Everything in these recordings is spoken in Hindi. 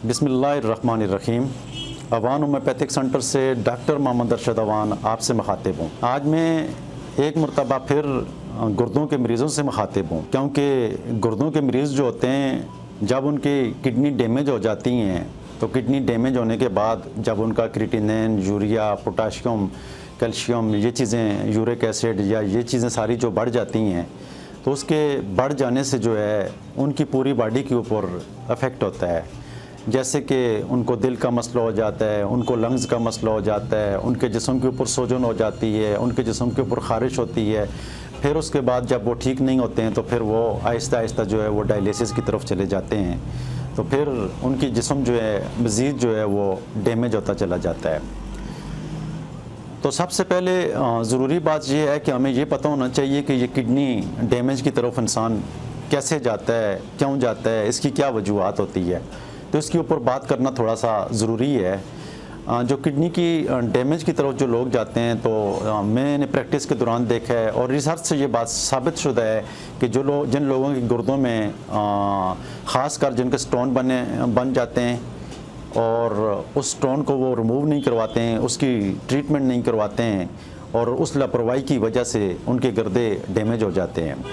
बिस्मिल्लाहिर्रहमानिर्रहीम। अवान होम्योपैथिक सेंटर से डॉक्टर मोहम्मद अरशद अवान आपसे मुखातिब हूँ। आज मैं एक मरतबा फिर गुर्दों के मरीज़ों से मुखातिब हूँ, क्योंकि गुर्दों के मरीज़ जो होते हैं जब उनकी किडनी डैमेज हो जाती हैं तो किडनी डैमेज होने के बाद जब उनका क्रिएटिनिन, यूरिया, पोटाशियम, कैल्शियम, ये चीज़ें, यूरिक एसिड या ये चीज़ें सारी जो बढ़ जाती हैं तो उसके बढ़ जाने से जो है उनकी पूरी बॉडी के ऊपर अफेक्ट होता है। जैसे कि उनको दिल का मसला हो जाता है, उनको लंग्स का मसला हो जाता है, उनके जिस्म के ऊपर सोजन हो जाती है, उनके जिस्म के ऊपर ख़ारिश होती है। फिर उसके बाद जब वो ठीक नहीं होते हैं तो फिर वो आहिस्ता आहिस्ता जो है वो डायलिसिस की तरफ चले जाते हैं, तो फिर उनकी जिस्म जो है मज़ीद जो है वो डैमेज होता चला जाता है। तो सबसे पहले ज़रूरी बात यह है कि हमें ये पता होना चाहिए कि ये किडनी डैमेज की तरफ इंसान कैसे जाता है, क्यों जाता है, इसकी क्या वजूहत होती है, तो इसके ऊपर बात करना थोड़ा सा ज़रूरी है। जो किडनी की डैमेज की तरफ जो लोग जाते हैं तो मैंने प्रैक्टिस के दौरान देखा है और रिसर्च से ये बात साबित शुदा है कि जिन लोगों के गुर्दों में ख़ास कर जिनके स्टोन बन जाते हैं और उस स्टोन को वो रिमूव नहीं करवाते हैं, उसकी ट्रीटमेंट नहीं करवाते हैं और उस लापरवाही की वजह से उनके गुर्दे डैमेज हो जाते हैं।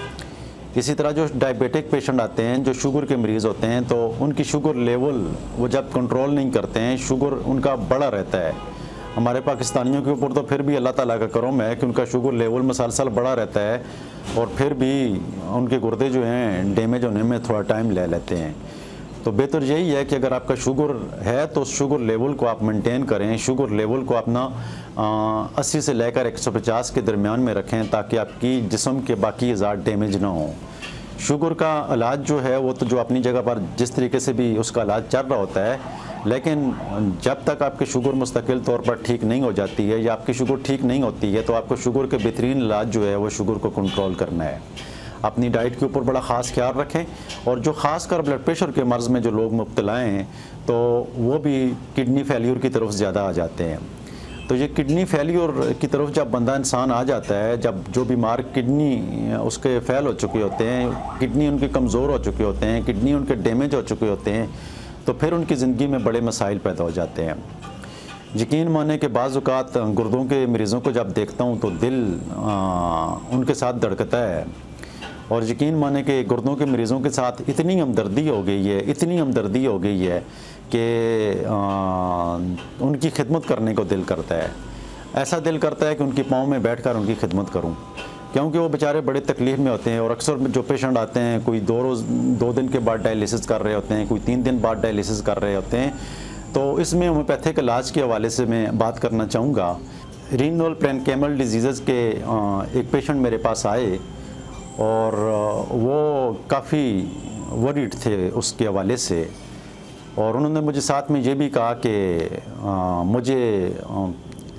इसी तरह जो डायबिटिक पेशेंट आते हैं, जो शुगर के मरीज़ होते हैं, तो उनकी शुगर लेवल वो जब कंट्रोल नहीं करते हैं, शुगर उनका बढ़ा रहता है। हमारे पाकिस्तानियों के ऊपर तो फिर भी अल्लाह ताला का करम है कि उनका शुगर लेवल मसलसल बढ़ा रहता है और फिर भी उनके गुर्दे जो हैं डैमेज होने में थोड़ा टाइम ले लेते हैं। तो बेहतर यही है कि अगर आपका शुगर है तो शुगर लेवल को आप मेंटेन करें, शुगर लेवल को अपना 80 से लेकर 150 के दरमियान में रखें ताकि आपकी जिस्म के बाकी अज़ात डैमेज ना हो। शुगर का इलाज जो है वो तो जो अपनी जगह पर जिस तरीके से भी उसका इलाज चल रहा होता है, लेकिन जब तक आपकी शुगर मुस्तकिल तौर पर ठीक नहीं हो जाती है या आपकी शुगर ठीक नहीं होती है तो आपको शुगर के बेहतरीन इलाज जो है वो शुगर को कंट्रोल करना है। अपनी डाइट के ऊपर बड़ा ख़ास ख्याल रखें और जो ख़ास कर ब्लड प्रेशर के मर्ज़ में जो लोग मुब्तला हैं तो वो भी किडनी फेलियर की तरफ ज़्यादा आ जाते हैं। तो ये किडनी फेलियर की तरफ जब बंदा इंसान आ जाता है, जब जो बीमार किडनी उसके फेल हो चुके होते हैं, किडनी उनके कमज़ोर हो चुके होते हैं, किडनी उनके डैमेज हो चुके होते हैं, तो फिर उनकी ज़िंदगी में बड़े मसाइल पैदा हो जाते हैं। यकीन माने कि बाज़ औक़ात गुर्दों के मरीज़ों को जब देखता हूँ तो दिल उनके साथ धड़कता है और यकीन माने कि गुर्दों के मरीज़ों के साथ इतनी हमदर्दी हो गई है, इतनी हमदर्दी हो गई है कि उनकी खिदमत करने को दिल करता है। ऐसा दिल करता है कि उनकी पाँव में बैठकर उनकी खिदमत करूं, क्योंकि वो बेचारे बड़े तकलीफ़ में होते हैं और अक्सर जो पेशेंट आते हैं कोई 2 दिन के बाद डायलिसिस कर रहे होते हैं, कोई 3 दिन बाद डायलिसिस कर रहे होते हैं। तो इसमें होम्योपैथिक इलाज के हवाले से मैं बात करना चाहूँगा। रीनल पैरेन्काइमल डिजीज़ के एक पेशेंट मेरे पास आए और वो काफ़ी वरीड थे उसके हवाले से और उन्होंने मुझे साथ में ये भी कहा कि मुझे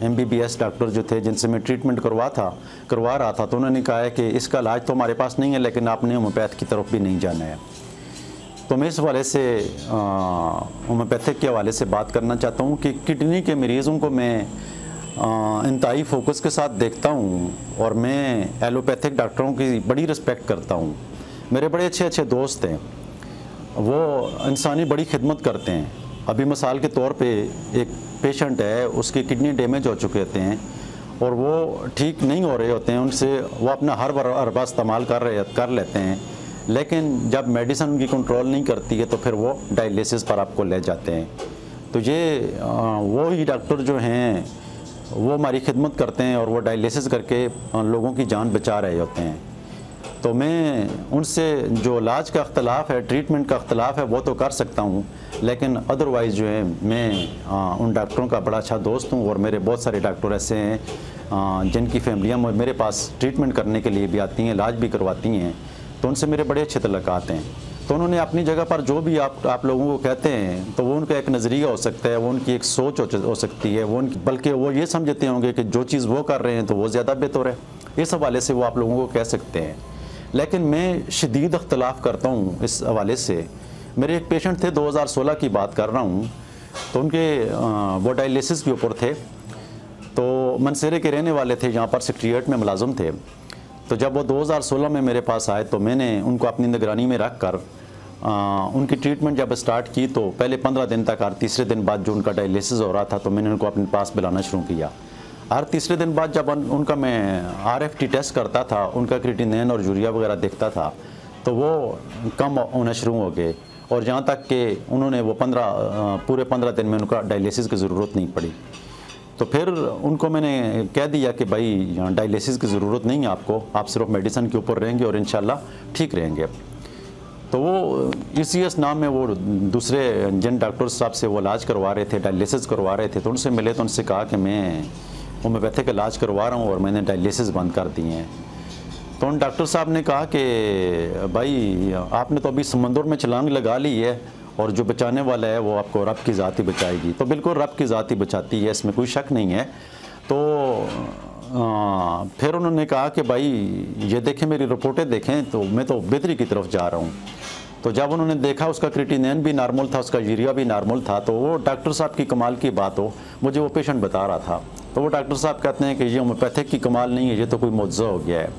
MBBS डॉक्टर जो थे जिनसे मैं ट्रीटमेंट करवा रहा था तो उन्होंने कहा है कि इसका इलाज तो हमारे पास नहीं है, लेकिन आपने होम्योपैथ की तरफ भी नहीं जाना है। तो मैं इस हवाले से होम्योपैथिक के हवाले से बात करना चाहता हूँ कि किडनी के मरीज़ों को मैं इंतहाई फोकस के साथ देखता हूँ और मैं एलोपैथिक डॉक्टरों की बड़ी रिस्पेक्ट करता हूँ। मेरे बड़े अच्छे दोस्त हैं, वो इंसानी बड़ी खिदमत करते हैं। अभी मिसाल के तौर पे एक पेशेंट है, उसकी किडनी डैमेज हो चुके होते हैं और वो ठीक नहीं हो रहे होते हैं, उनसे वो अपना हर अरबा इस्तेमाल कर लेते हैं, लेकिन जब मेडिसिन उनकी कंट्रोल नहीं करती है तो फिर वो डायलिसिस पर आपको ले जाते हैं। तो ये वो ही डॉक्टर जो हैं वो हमारी खिदमत करते हैं और वो डायलिसिस करके लोगों की जान बचा रहे होते हैं। तो मैं उनसे जो इलाज का अख्तलाफ है, ट्रीटमेंट का अख्तलाफ है, वो तो कर सकता हूँ, लेकिन अदरवाइज़ जो है मैं उन डॉक्टरों का बड़ा अच्छा दोस्त हूँ और मेरे बहुत सारे डॉक्टर ऐसे हैं जिनकी फैमिलियाँ मेरे पास ट्रीटमेंट करने के लिए भी आती हैं, इलाज भी करवाती हैं, तो उनसे मेरे बड़े अच्छे तल्लुकात हैं। तो उन्होंने अपनी जगह पर जो भी आप लोगों को कहते हैं तो वो उनका एक नज़रिया हो सकता है, वो उनकी एक सोच हो सकती है, बल्कि वो ये समझते होंगे कि जो चीज़ वो कर रहे हैं तो वो ज़्यादा बेहतर है। इस हवाले से वो आप लोगों को कह सकते हैं, लेकिन मैं शदीद अख्तलाफ करता हूँ इस हवाले से। मेरे एक पेशेंट थे, 2016 की बात कर रहा हूँ, तो उनके वो डायलिसिस के ऊपर थे, तो मनसेरे के रहने वाले थे, यहाँ पर सेक्रेटेरिएट में मुलाजिम थे। तो जब वो 2016 में मेरे पास आए तो मैंने उनको अपनी निगरानी में रख कर उनकी ट्रीटमेंट जब स्टार्ट की तो पहले 15 दिन तक, हर तीसरे दिन बाद जो उनका डायलिसिस हो रहा था तो मैंने उनको अपने पास बुलाना शुरू किया। हर तीसरे दिन बाद जब उनका मैं RFT टेस्ट करता था, उनका क्रिएटिनिन और यूरिया वगैरह देखता था तो वो कम होना शुरू हो गए, और जहाँ तक कि उन्होंने वो पूरे 15 दिन में उनका डायलिसिस की ज़रूरत नहीं पड़ी। तो फिर उनको मैंने कह दिया कि भाई डायलिसिस की ज़रूरत नहीं है आपको, आप सिर्फ मेडिसिन के ऊपर रहेंगे और इंशाल्लाह ठीक रहेंगे। तो वो ECS नाम में वो दूसरे जिन डॉक्टर साहब से वो इलाज करवा रहे थे, डायलिसिस करवा रहे थे, तो उनसे मिले तो उनसे कहा कि मैं होम्योपैथिक इलाज करवा रहा हूँ और मैंने डायलिसिस बंद कर दिए हैं। तो उन डॉक्टर साहब ने कहा कि भाई आपने तो अभी समंदर में छलांग लगा ली है और जो बचाने वाला है वो आपको रब की ज़ात ही बचाएगी। तो बिल्कुल रब की ज़ात ही बचाती है, इसमें कोई शक नहीं है। तो फिर उन्होंने कहा कि भाई ये देखें, मेरी रिपोर्टें देखें, तो मैं तो बेहतरी की तरफ जा रहा हूँ। तो जब उन्होंने देखा उसका क्रिएटिनिन भी नॉर्मल था, उसका यूरिया भी नॉर्मल था, तो वो डॉक्टर साहब की कमाल की बात हो, मुझे वो पेशेंट बता रहा था, तो वो डॉक्टर साहब कहते हैं कि ये होम्योपैथिक की कमाल नहीं है, ये तो कोई मुआवजा हो गया है।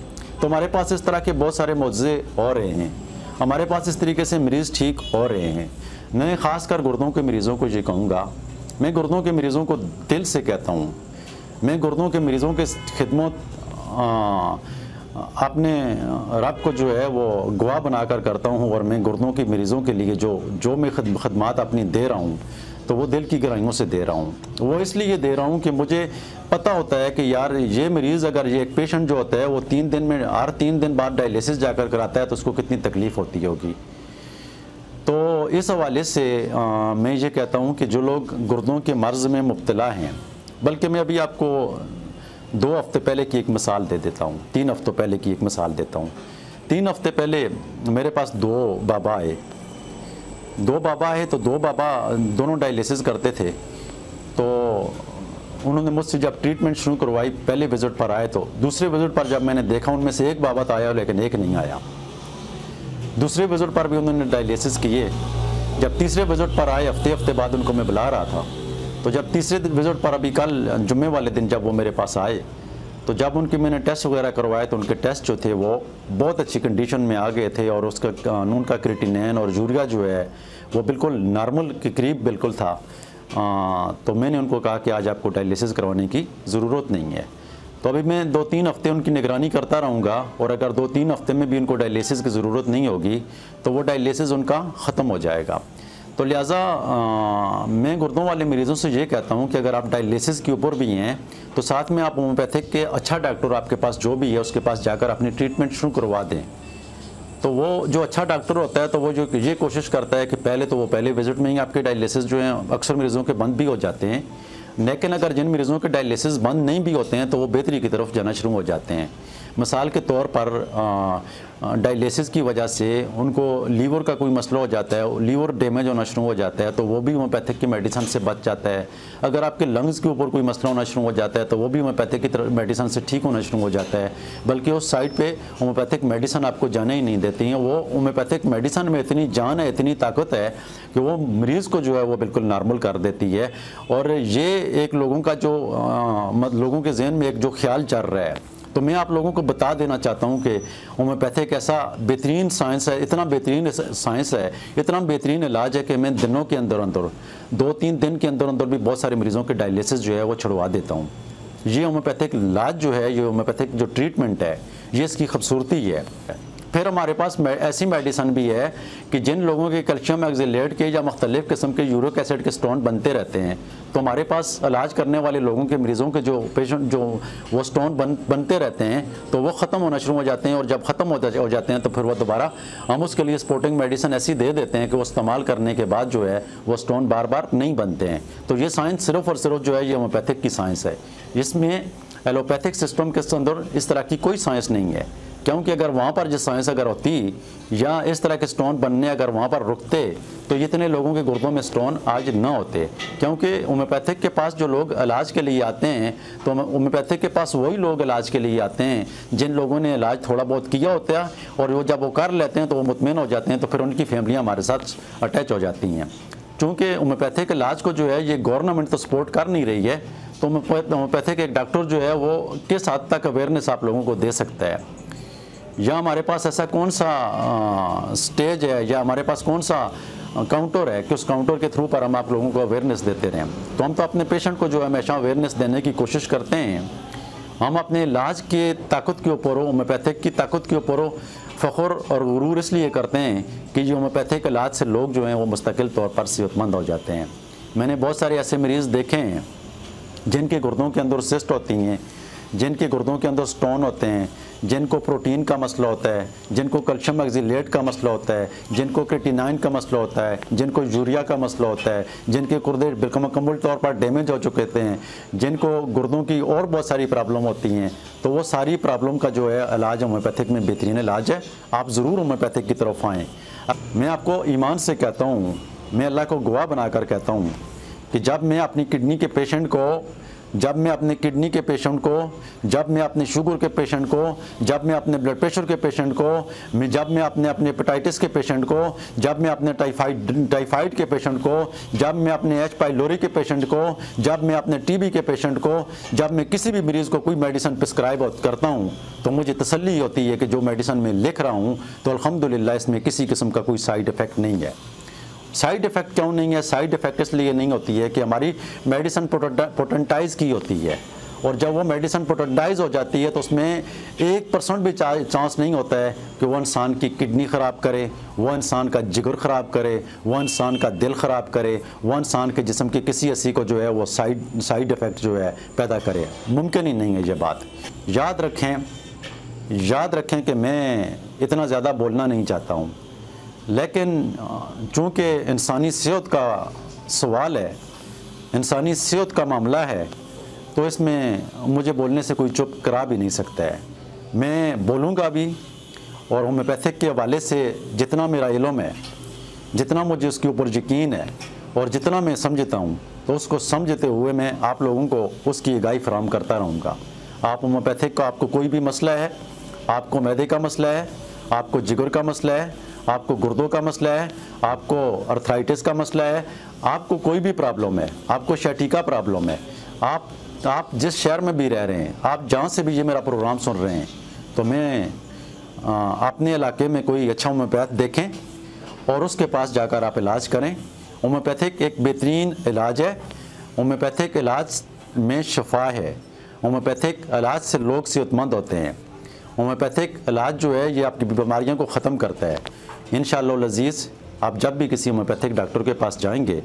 तो हमारे पास इस तरह के बहुत सारे मुआवजे हो रहे हैं, हमारे पास इस तरीके से मरीज़ ठीक हो रहे हैं। मैं ख़ासकर गुर्दों के मरीज़ों को ये कहूँगा, मैं गुर्दों के मरीज़ों को दिल से कहता हूँ, मैं गुर्दों के मरीज़ों के खिदमत अपने रब को जो है वो गवाह बनाकर करता हूँ, और मैं गुर्दों के मरीज़ों के लिए जो मैं खदमात अपनी दे रहा हूँ तो वो दिल की गहराइयों से दे रहा हूँ। वो इसलिए दे रहा हूँ कि मुझे पता होता है कि यार ये मरीज़, अगर ये एक पेशेंट जो होता है वो 3 दिन में, हर 3 दिन बाद डायलिसिस जाकर कराता है तो उसको कितनी तकलीफ़ होती होगी। तो इस हवाले से मैं ये कहता हूँ कि जो लोग गुर्दों के मर्ज़ में मुब्तला हैं, बल्कि मैं अभी आपको 2 हफ्ते पहले की एक मिसाल दे देता हूँ, 3 हफ्तों पहले की एक मिसाल देता हूँ। 3 हफ्ते पहले मेरे पास 2 बाबा आए, तो 2 बाबा दोनों डायलिसिस करते थे। तो उन्होंने मुझसे जब ट्रीटमेंट शुरू करवाई, पहले विज़िट पर आए, तो दूसरे विज़िट पर जब मैंने देखा उनमें से एक बाबा तो आया लेकिन एक नहीं आया। दूसरे विज़िट पर भी उन्होंने डायलिसिस किए। जब तीसरे विज़िट पर आए, हफ्ते बाद उनको मैं बुला रहा था, तो जब तीसरे विज़िट पर अभी कल जुम्मे वाले दिन जब वो मेरे पास आए, तो जब उनके मैंने टेस्ट वगैरह करवाए तो उनके टेस्ट जो थे वो बहुत अच्छी कंडीशन में आ गए थे, और उसका उनका क्रिएटिनिन और यूरिया जो है वो बिल्कुल नॉर्मल के करीब बिल्कुल था। तो मैंने उनको कहा कि आज आपको डायलिसिस करवाने की ज़रूरत नहीं है। तो अभी मैं 2-3 हफ्ते उनकी निगरानी करता रहूँगा, और अगर 2-3 हफ्ते में भी उनको डायलिसिस की ज़रूरत नहीं होगी तो वो डायलिसिस उनका ख़त्म हो जाएगा। तो लिहाजा मैं गुर्दों वाले मरीज़ों से ये कहता हूँ कि अगर आप डायलिसिस के ऊपर भी हैं तो साथ में आप होम्योपैथिक के अच्छा डॉक्टर आपके पास जो भी है उसके पास जाकर अपनी ट्रीटमेंट शुरू करवा दें। तो वो जो अच्छा डॉक्टर होता है तो वो जो ये कोशिश करता है कि पहले विज़िट में ही आपके डायलिसिस जो हैं अक्सर मरीज़ों के बंद भी हो जाते हैं, लेकिन अगर जिन मरीज़ों के डायलिसिस बंद नहीं भी होते हैं तो वो बेहतरी की तरफ जाना शुरू हो जाते हैं। मिसाल के तौर पर डायलिसिस की वजह से उनको लीवर का कोई मसला हो जाता है, लीवर डैमेज होना शुरू हो जाता है, तो वो भी होम्योपैथिक की मेडिसिन से बच जाता है। अगर आपके लंग्स के ऊपर कोई मसला होना शुरू हो जाता है तो वो भी होम्योपैथिक की मेडिसिन से ठीक होना शुरू हो जाता है। बल्कि उस साइड पे होम्योपैथिक मेडिसिन आपको जाने ही नहीं देती हैं। वो होम्योपैथिक मेडिसिन में इतनी जान है, इतनी ताकत है कि वो मरीज़ को जो है वो बिल्कुल नॉर्मल कर देती है। और ये एक लोगों का जो लोगों के जहन में एक जो ख्याल चल रहा है, तो मैं आप लोगों को बता देना चाहता हूँ कि होम्योपैथिक ऐसा बेहतरीन साइंस है, इतना बेहतरीन साइंस है, इतना बेहतरीन इलाज है कि मैं दिनों के अंदर 2-3 दिन के अंदर भी बहुत सारे मरीज़ों के डायलिसिस जो है वो छुड़वा देता हूँ। ये होम्योपैथिक इलाज जो है, ये होम्योपैथिक जो ट्रीटमेंट है, ये इसकी खूबसूरती है। फिर हमारे पास ऐसी मेडिसिन भी है कि जिन लोगों के कैल्शियम ऑक्जेलेट के या मुख्तलिफ़ किस्म के यूरिक एसिड के स्टोन बनते रहते हैं, तो हमारे पास इलाज करने वाले लोगों के मरीज़ों के जो पेशेंट जो वो स्टोन बनते रहते हैं तो वो ख़त्म होना शुरू हो जाते हैं। और जब ख़त्म हो जाते हैं तो फिर वो दोबारा हम उसके लिए सपोर्टिंग मेडिसिन ऐसी दे देते हैं कि वो इस्तेमाल करने के बाद जो है वो स्टोन बार बार नहीं बनते हैं। तो ये साइंस सिर्फ़ और सिर्फ जो है ये होम्योपैथिक की साइंस है। इसमें एलोपैथिक सिस्टम के अंदर इस तरह की कोई साइंस नहीं है, क्योंकि अगर वहाँ पर जो साइंस अगर होती या इस तरह के स्टोन बनने अगर वहाँ पर रुकते तो इतने लोगों के गुर्दों में स्टोन आज न होते। क्योंकि होम्योपैथिक के पास जो लोग इलाज के लिए आते हैं तो होम्योपैथिक के पास वही लोग इलाज के लिए आते हैं जिन लोगों ने इलाज थोड़ा बहुत किया होता है, और वो जब वो कर लेते हैं तो वो मुतमिन हो जाते हैं, तो फिर उनकी फैमिलियाँ हमारे साथ अटैच हो जाती हैं। चूँकि होम्योपैथिक इलाज को जो है ये गवर्नमेंट तो सपोर्ट कर नहीं रही है, तो होम्योपैथिक एक डॉक्टर जो है वो किस हद तक अवेयरनेस आप लोगों को दे सकता है। या हमारे पास ऐसा कौन सा स्टेज है या हमारे पास कौन सा काउंटर है कि उस काउंटर के थ्रू पर हम आप लोगों को अवेयरनेस देते रहें। तो हम तो अपने पेशेंट को जो है हमेशा अवेयरनेस देने की कोशिश करते हैं। हम अपने इलाज की ताकत के ऊपर होम्योपैथिक की ताकत के ऊपर फ़ख्र और गुरूर इसलिए करते हैं कि जो होम्योपैथिक इलाज से लोग जो हैं वो मुस्तकिल तौर पर सेहतमंद हो जाते हैं। मैंने बहुत सारे ऐसे मरीज़ देखे हैं जिनके गुर्दों के अंदर सिस्ट होती हैं, जिनके गुर्दों के अंदर स्टोन होते हैं, जिनको प्रोटीन का मसला होता है, जिनको कैल्शियम ऑक्सलेट का मसला होता है, जिनको क्रेटिनाइन का मसला होता है, जिनको यूरिया का मसला होता है, जिनके गुर्दे मुकम्मल तौर पर डैमेज हो चुके हैं, जिनको गुर्दों की और बहुत सारी प्रॉब्लम होती हैं। तो वो सारी प्रॉब्लम का जो है इलाज होम्योपैथिक में बेहतरीन इलाज है। आप ज़रूर होम्योपैथिक की तरफ आएँ। मैं आपको ईमान से कहता हूँ, मैं अल्लाह को गवाह बनाकर कहता हूँ कि जब मैं अपनी किडनी के पेशेंट को, जब मैं अपने किडनी के पेशेंट को, जब मैं अपने शुगर के पेशेंट को, जब मैं अपने ब्लड प्रेशर के पेशेंट को, जब मैं अपने हेपेटाइटिस के पेशेंट को, जब मैं अपने टाइफाइड के पेशेंट को, जब मैं अपने एच पाइलोरी के पेशेंट को, जब मैं अपने टीबी के पेशेंट को, जब मैं किसी भी मरीज़ को कोई मेडिसिन प्रिस्क्राइब करता हूँ तो मुझे तसल्ली होती है कि जो मेडिसिन मैं लिख रहा हूँ तो अल्हम्दुलिल्लाह इसमें किसी किस्म का कोई साइड इफ़ेक्ट नहीं है। साइड इफ़ेक्ट क्यों नहीं है? साइड इफ़ेक्ट इसलिए नहीं होती है कि हमारी मेडिसिन पोटेंटाइज की होती है, और जब वो मेडिसिन पोटेंटाइज हो जाती है तो उसमें 1% भी चांस नहीं होता है कि वो इंसान की किडनी ख़राब करे, वो इंसान का जिगर ख़राब करे, वो इंसान का दिल ख़राब करे, वो इंसान के जिस्म के किसी हिस्से को जो है वो साइड इफ़ेक्ट जो है पैदा करे। मुमकिन ही नहीं है ये बात। याद रखें कि मैं इतना ज़्यादा बोलना नहीं चाहता हूँ, लेकिन चूँकि इंसानी सेहत का सवाल है, इंसानी सेहत का मामला है, तो इसमें मुझे बोलने से कोई चुप करा भी नहीं सकता है। मैं बोलूँगा भी, और होम्योपैथिक के हवाले से जितना मेरा इल्म है, जितना मुझे उसके ऊपर यकीन है और जितना मैं समझता हूँ, तो उसको समझते हुए मैं आप लोगों को उसकी आगाही फराहम करता रहूँगा। आप होम्योपैथिक का आपको कोई भी मसला है, आपको मैदे का मसला है, आपको जिगर का मसला है, आपको गुर्दों का मसला है, आपको अर्थराइटिस का मसला है, आपको कोई भी प्रॉब्लम है, आपको शैटिका प्रॉब्लम है, आप जिस शहर में भी रह रहे हैं, आप जहाँ से भी ये मेरा प्रोग्राम सुन रहे हैं, तो मैं अपने इलाके में कोई अच्छा होम्योपैथ देखें और उसके पास जाकर आप इलाज करें। होम्योपैथिक एक बेहतरीन इलाज है। होम्योपैथिक इलाज में शफा है। होम्योपैथिक इलाज से लोग सेहतमंद होते हैं। होम्योपैथिक इलाज जो है ये आपकी बीमारियों को ख़त्म करता है। इंशाअल्लाह अज़ीज़, आप जब भी किसी होम्योपैथिक डॉक्टर के पास जाएंगे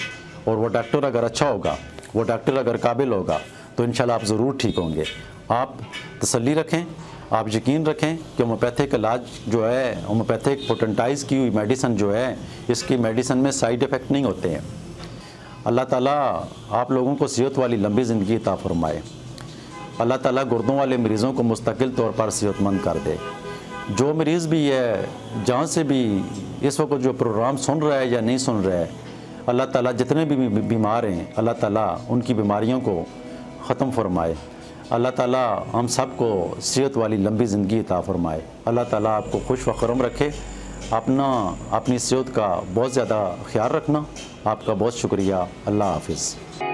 और वो डॉक्टर अगर अच्छा होगा, वो डॉक्टर अगर काबिल होगा, तो इंशाअल्लाह आप ज़रूर ठीक होंगे। आप तसल्ली रखें, आप यकीन रखें कि होम्योपैथिक इलाज जो है, होम्योपैथिक पोटेंटाइज की हुई मेडिसिन जो है, इसकी मेडिसिन में साइड इफ़ेक्ट नहीं होते हैं। अल्लाह ताला आप लोगों को सेहत वाली लंबी ज़िंदगी अता फरमाए। अल्लाह ताला गुर्दों वाले मरीज़ों को मुस्तकिल तौर पर सेहतमंद कर दे। जो मरीज़ भी है, जहाँ से भी इस वक्त जो प्रोग्राम सुन रहा है या नहीं सुन रहा है, अल्लाह ताला जितने भी बीमार हैं, अल्लाह ताला उनकी बीमारियों को ख़त्म फरमाए। अल्लाह ताला हम सब को सेहत वाली लंबी ज़िंदगी अता फरमाए। अल्लाह ताला आपको खुश व खुर्रम रखे। अपनी सेहत का बहुत ज़्यादा ख्याल रखना। आपका बहुत शुक्रिया। अल्लाह हाफ़िज़।